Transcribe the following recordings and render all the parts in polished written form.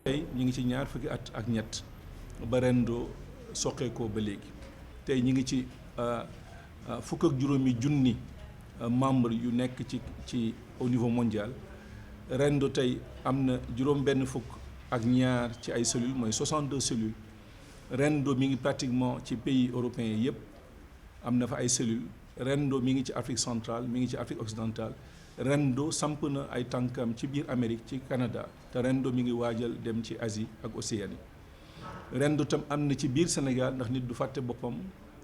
tey ñu ngi ci ñaar fukki at ak ñett ba Rendo soqeekoo ba léegi tey ñu ngi ci fukk ak juróomi junni membre yu nekk ci au niveau mondial. Rendo tey am na juróom benn fukk ak ñaar ci ay cellules mooy 62 cellules. Rendo mi ngi pratiquement ci pays européens yëpp am na fa ay cellules. Rendo mi ngi ci Afrique centrale mi ngi ci Afrique occidentale. Rendo samp na ay tànkam ci biir Amérique ci Canada te Rendo mi ngi waajal dem ci Asie ak Océanie. Rendo tam am na ci biir Sénégal ndax nit du fàtte boppam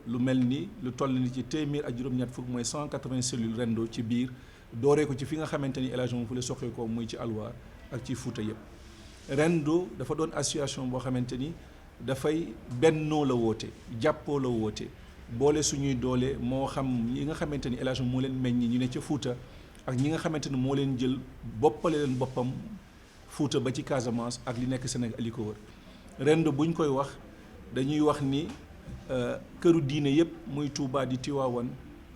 lu mel ni lu toll ni ci téeméer ak juróom-ñett fukk mooy 180 cellules Rendo ci biir dooree ko ci fi nga xamante ni El Hadj Oumar Foutiyou soxee ko muy ci Alwar ak ci Fouta yëpp. Rendo dafa doon association boo xamante ni dafay bennoo la woote jàppoo la woote boole suñuy doole moo xam ñi nga xamante ni El Hadj Oumar moo leen meññ ñu ne ca Fouta ak ñi nga xamante ni moo leen jël boppale leen boppam Fouta ba ci Casamance ak li nekk Sénégal li ko wër. Rendo buñ koy wax dañuy wax ni këru diine yëpp muy Touba di Tiwaawan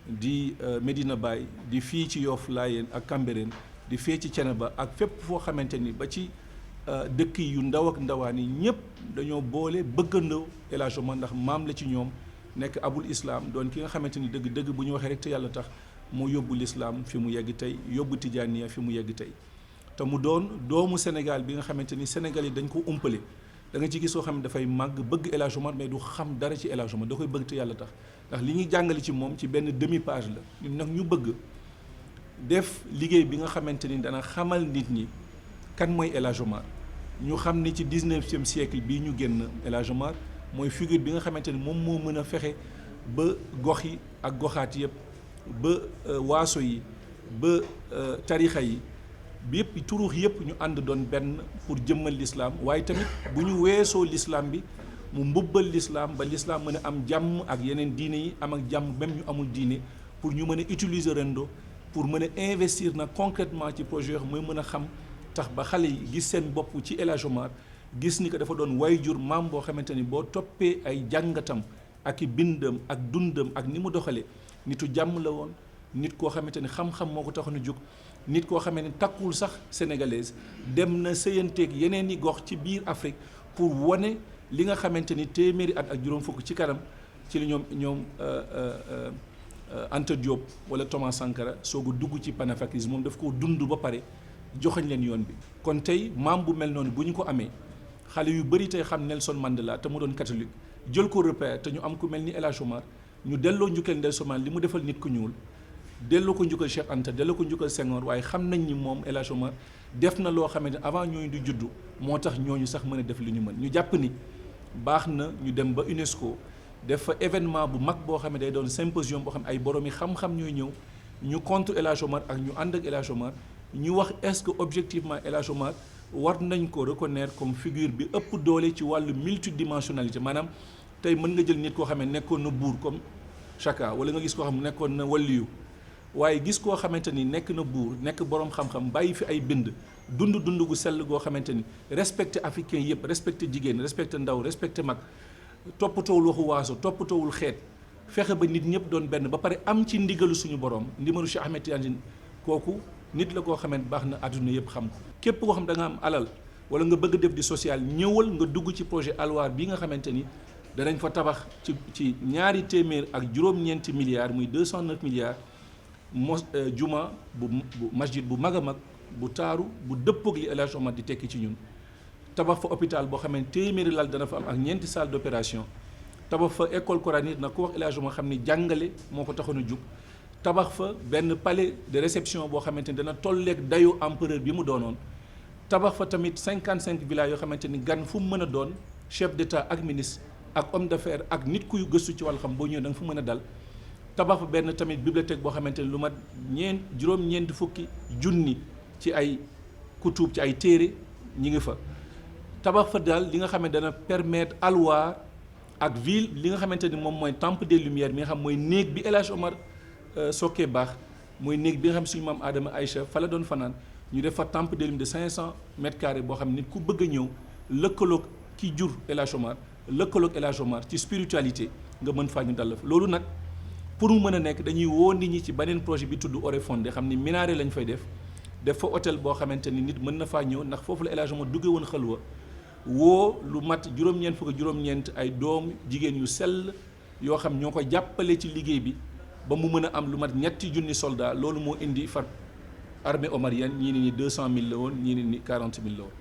di Medina Baye di fii ci Yoff Layeen ak Cambérène di fee ci Thiénaba ak fépp foo xamante ni ba ci dëkk yu ndaw ak ndawaan yi ñëpp dañoo boole bëggandoo El Hadj Oumar ndax maam la ci ñoom nekk abul islam doon ki nga xamante ni dëgg-dëgg bu ñu waxee rek te yàlla tax moo yóbbu l'islam fi mu yegg tey yóbbu tijaaniya fi mu yegg tey te mu doon doomu Sénégal bi nga xamante ni Sénégal yi dañ ko umpale da nga ci gis soo xam ne dafay màgg bëgg El Hadj Oumar mais du xam dara ci El Hadj Oumar da koy bëgg te yàlla tax ndax li ñuy jàngale ci moom ci benn demi page la ñun nag ñu bëgg def liggéey bi nga xamante ni dana xamal nit ñi kan mooy El Hadj Oumar ñu xam ni ci 19e siècle bii ñu génn El Hadj Oumar mooy figure bi nga xamante ni moom moo mën a fexe ba gox yi ak goxaat yëpp ba waaso yi ba tarixa yi bi yëpp turux yëpp ñu ànd doon benn pour jëmmal l'islam waaye tamit bu ñu weesoo l'islam bi mu mbubbal l'islam ba l'islam mën a am jàmm ak yeneen diine yi am ak jàmm même ñu amul diine pour ñu mën a utiliser Rendo pour mën a investir na concrètement ci projet yoo mooy mën a xam tax ba xale yi gis seen bopp ci El Hadj Oumar gis ni que dafa doon wayjur maam boo xamante ni boo toppee ay jàngatam ak i bindam ak dundam ak ni mu doxalee nitu jàmm la woon nit koo xamante ni xam-xam moo ko taxoon a jóg nit koo xamante ni takkul sax sénégalaise dem na sëyanteeg yeneen i gox ci biir Afrique pour wane li nga xamante ni téeméeri at ak juróom fukk ci kanam ci li ñoom Anta Diop wala Thomas Sankara soog a dugg ci panafricanisme moom daf koo dund ba pare joxañ leen yoon bi. kon tey maam bu mel noonu bu ñu ko amee xale yu bëri tey xam Nelson Mandela te mu doon catholique jël ko repère te ñu am ku mel ni El Hadj Oumar ñu delloo njukkal Nelson Mandela li mu defal nit ku ñuul delloo ko njukkal Cheikh Anta delloo ko njukkal Senghor waaye xam nañ ni moom El Hadj Oumar def na loo xamante ne avant ñooñu di juddu moo tax ñooñu sax mën a def li ñu mën ñu jàpp ni baax na ñu dem ba UNESCO def fa événement bu mag boo xam ne day doon symposium boo xam ne ay boroomi xam-xam ñooy ñëw ñu contre El Hadj Oumar ak ñu ànd ak El Hadj Oumar ñu wax est-ce que objectivement El Hadj Oumar war nañ ko reconnaître comme figure bi ëpp doole ci wàllu multidimensionnalité maanaam tey mën nga jël nit koo xam ne nekkoon na buur comme Chaka wala nga gis koo xam ne nekkoon na waliyu waaye gis koo xamante ni nekk na buur nekk boroom xam-xam bàyyi fi ay bind dund gu sell goo xamante ni respecté africain yëpp respecté jigéen respecté ndaw respecté mag toppatoowul waxu waaso toppatoowul xeet fexe ba nit ñëpp doon benn ba pare am ci ndigalu suñu borom ndimalu Cheikh Ahmed Tidiane kooku nit la koo xamante baax na àdduna yëpp xam ko képp koo xam da nga am alal wala nga bëgg def di social ñëwal nga dugg ci projet Alwar bi nga xamante ni danañ fa tabax ci ñaari téeméer ak juróom-ñeenti milliards muy 209 milliards juma bu masjid bu mag a mag bu taaru bu dëppoog li El Hadj Oumar di tekki ci ñun tabax fa hôpital boo xam ne téeméeri lal dana fa am ak ñeenti salle d'opération tabax fa école coranique nag ku wax El Hadj Oumar xam ni jàngale moo ko taxoon a jug tabax fa benn palais de réception boo xamante ni dana tolleeg dayu empereur bi mu doonoon tabax fa tamit 55 villages yoo xamante ni gan fu mu mën a doon chef d'état ak ministre ak homme d'affaires ak nit kuy gëstu ci wàllu xam boo ñëwee da nga fu mën a dal tabax fa benn tamit bibliothèque boo xamante ni lu mat juróom-ñeenti fukki junni ci ay kutub ci ay téere ñi ngi fa tabax fa daal li nga xam ne dana permettre Alwar ak ville li nga xamante ni moom mooy temple des lumières mi nga xam mooy néeg bi El Hadj Oumar sokkee baax mooy néeg bi nga xam suñu maam Adama Aïcha fa la doon fanaan ñu def fa temple des lumières de 500 mètres carrés boo xam ne nit ku bëgg a ñëw lëkkaloog ki jur El Hadj Oumar lëkkaloog El Hadj Oumar ci spiritualité nga mën faa ñu dal fa loolu nag pour mu mën a nekk dañuy woo nit ñi ci beneen projet bi tudd Oréfondé xam ni minaret lañ fay def fa hôtel boo xamante ni nit mën na faa ñëw ndax foofu la El Hadj Omar duggee woon xalwa woo lu mat juróom-ñeent ay doom jigéen yu sell yoo xam ñoo ko jàppale ci liggéey bi ba mu mën a am lu mat 200 soldats loolu moo indi far armée omarienne ñii ni 200 000 la woon ñii ni 40 000 la woon.